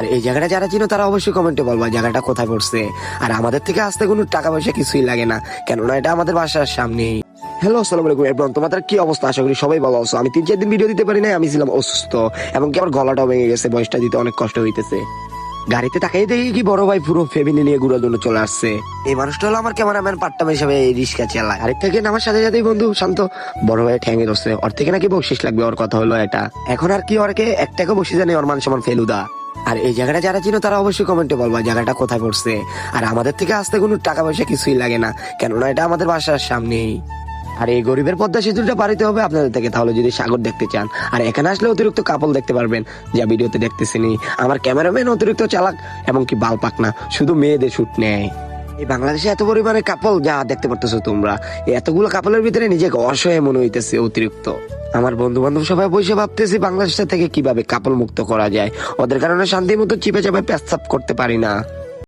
আর এই জায়গাটা যারা চিনো তারা অবশ্যই কমেন্টে বলবা জায়গাটা কোথায় পড়ছে। আর আমাদের থেকে আসতে কোনো টাকা পয়সা কিছুই লাগে না, কেননা এটা আমাদের বাসার সামনেই। হ্যালো, আসসালামু আলাইকুম এভরিওয়ান, তোমাদের কি অবস্থা? আশা করি সবাই ভালো আছো। আমি 3-4 দিন ভিডিও দিতে পারি না, আমি ছিলাম অসুস্থ, এমনকি আমার গলাটাও ভেঙে গেছে, বয়সটা দিতে অনেক কষ্ট হইতেছে। গাড়িতে তাকাই দেখি কি বড় ভাই পুরো ফ্যামিলি নিয়ে ঘুরার জন্য চলে আসছে। এই মানুষটা হলো আমার ক্যামেরাম্যান পার্ট টাইম হিসেবে রিক্সা চালায়। গাড়ি থেকে নামার সাথে সাথেই বন্ধু শান্ত বড় ভাই ঠ্যাঙে ধরছে, ওর থেকে নাকি বকশিস লাগবে, ওর কথা হলো এটা। এখন আর কি ওরকে 1 টাকা বসে জানে, ওর মান সমান ফেলুদা। আর এই জায়গাটা যারা চিনো তারা অবশ্যই কমেন্টে বলবা জায়গাটা কোথায় পড়ছে। আর আমাদের থেকে আসতে কোনো টাকা পয়সা কিছুই লাগে না, কেননা এটা আমাদের বাসার সামনেই। আর এই গরিবের পদ্মা সেতুটা পারিতে হবে আপনাদের থেকে, তাহলে যদি সাগর দেখতে চান। আর এখানে আসলে অতিরিক্ত কাপল দেখতে পারবেন, যা ভিডিওতে দেখতেছেনি। আমার ক্যামেরাম্যান অতিরিক্ত চালাক, এমনকি বাল পাক না, শুধু মেয়েদের শুট নেয়। এই বাংলাদেশে এত পরিমাণে কাপল যা দেখতে পারতেছো তোমরা, এই এতগুলো কাপলের ভিতরে নিজেকে অসহায় মনে হইতেছে অতিরিক্ত। আমার বন্ধু বান্ধব সবাই বসে ভাবতেছি বাংলাদেশটা থেকে কিভাবে কাপল মুক্ত করা যায়। ওদের কারণে শান্তি মতো চিপে চাপে পেচ্ছাপ করতে পারি না।